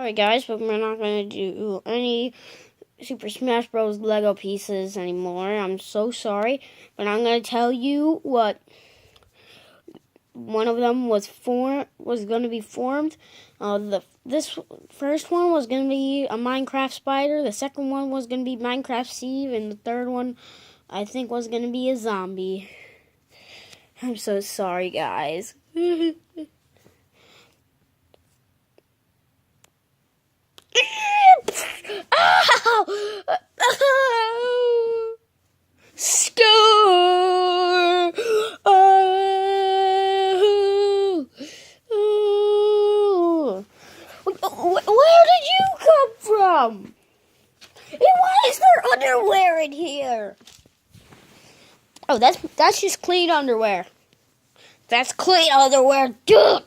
Sorry guys, but we're not going to do any Super Smash Bros. Lego pieces anymore. I'm so sorry, but I'm going to tell you what one of them was going to be formed. This first one was going to be a Minecraft spider. The second one was going to be Minecraft Steve, and the third one I think was going to be a zombie. I'm so sorry, guys. Ow! Score! Where did you come from? And why is there underwear in here? Oh, that's just clean underwear. That's clean underwear, dude.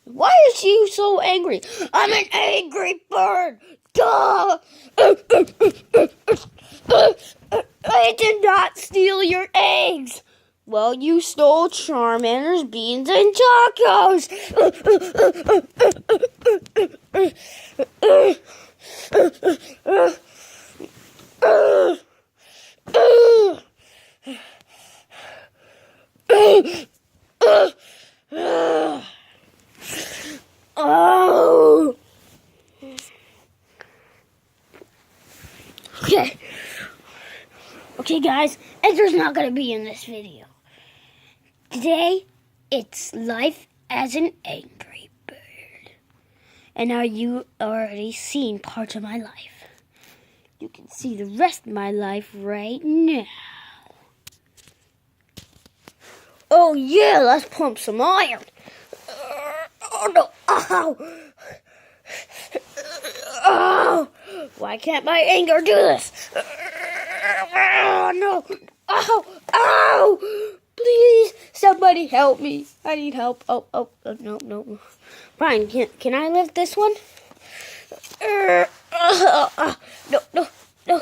Why is you so angry? I'm an angry bird. Duh. I did not steal your eggs. Well, you stole Charmander's beans and tacos. Oh. Okay, guys, Edgar's not going to be in this video. Today, it's life as an angry bird. And now you already seen parts of my life. You can see the rest of my life right now. Oh yeah, let's pump some iron. Oh no, ow! Oh, why can't my anger do this? Oh no, ow, ow! Please, somebody help me. I need help. Oh, no. Brian, can I lift this one? No.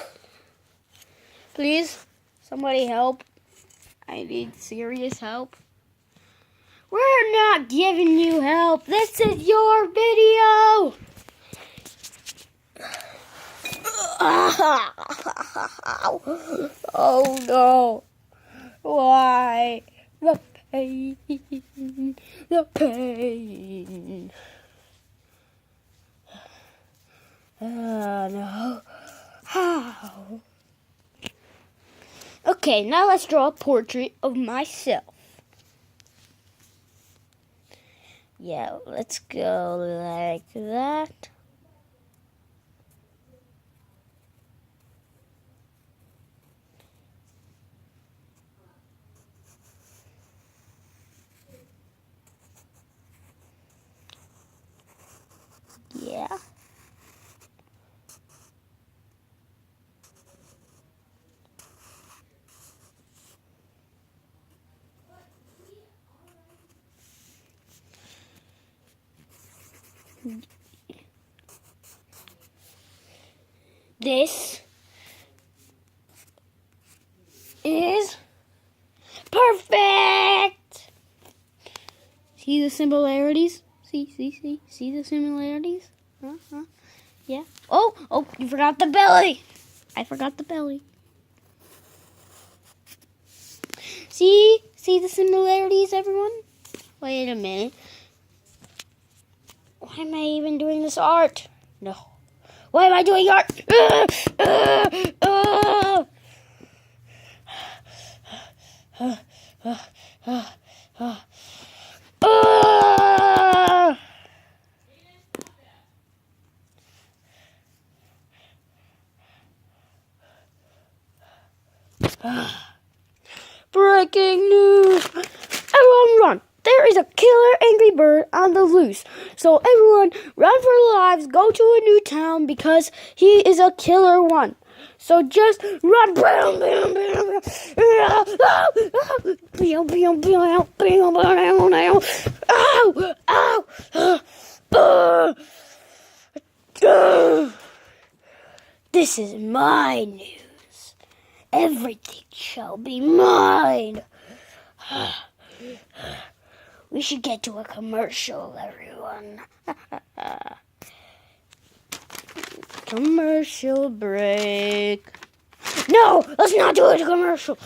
Please, somebody help. I need serious help. We're not giving you help. This is your video. Oh no. Why? The pain. The pain. No. How? Okay, now let's draw a portrait of myself. Yeah, let's go like that. Yeah. This is perfect. See the similarities? See the similarities? Yeah. Oh, you forgot the belly. I forgot the belly. See the similarities, everyone? Wait a minute. Why am I even doing this art? No. Why am I doing art? Breaking news! Everyone run! There is a killer angry bird on the loose. So everyone run for your lives, go to a new town because he is a killer one. So just run! This is my news. Everything shall be mine. We should get to a commercial, everyone. Commercial break. No, let's not do it. Commercial.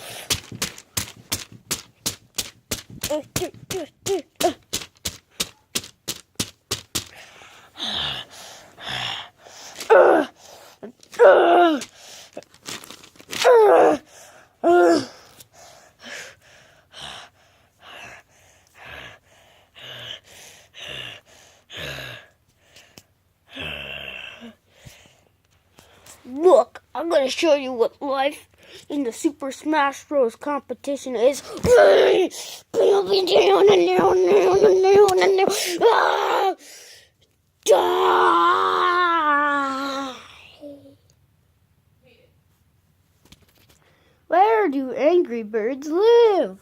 Look, I'm gonna show you what life in the Super Smash Bros. Competition is. Die! Where do Angry Birds live?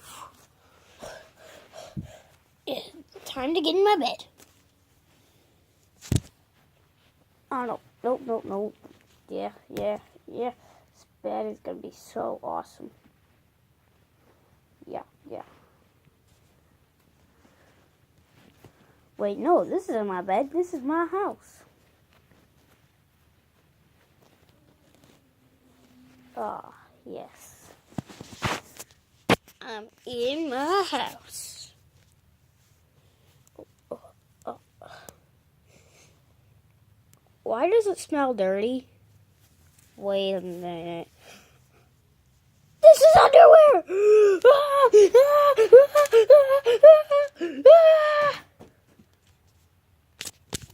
It's time to get in my bed. Oh, no. Yeah. This bed is gonna be so awesome. Yeah. Wait, no, this isn't my bed. This is my house. Ah, yes. I'm in my house. Why does it smell dirty? Wait a minute. This is underwear!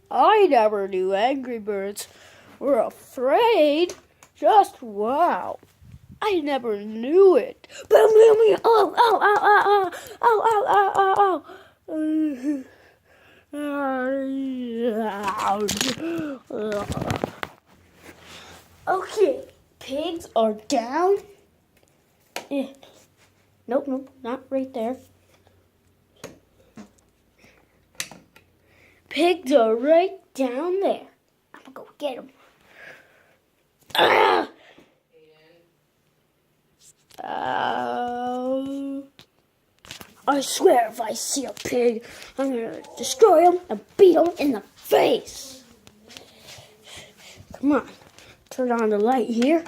I never knew Angry Birds were afraid. Just wow. I never knew it. Okay, pigs are down. Nope, not right there. Pigs are right down there. I'm gonna go get them. I swear if I see a pig, I'm gonna destroy him and beat him in the face. Come on, turn on the light here.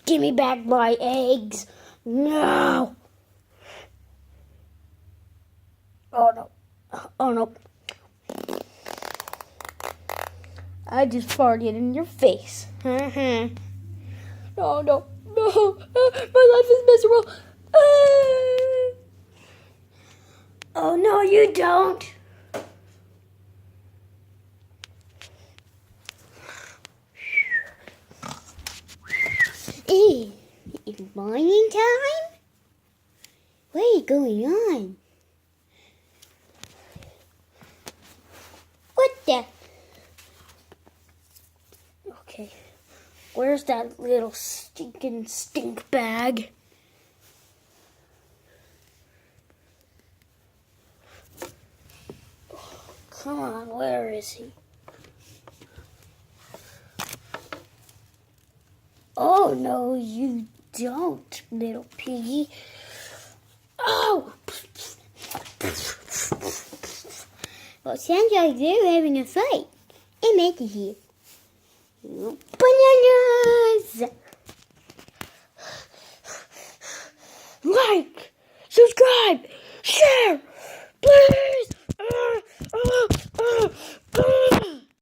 Give me back my eggs. No. Oh no. I just farted in your face. No. My life is miserable. Oh no, you don't. It's morning time? What is going on? What the? Okay, where's that little stinking stink bag? Come on, where is he? Oh, no, you don't, little piggy. Oh! Well, sounds like they're having a fight. I'm out of here. Bananas! Like, subscribe, share, please!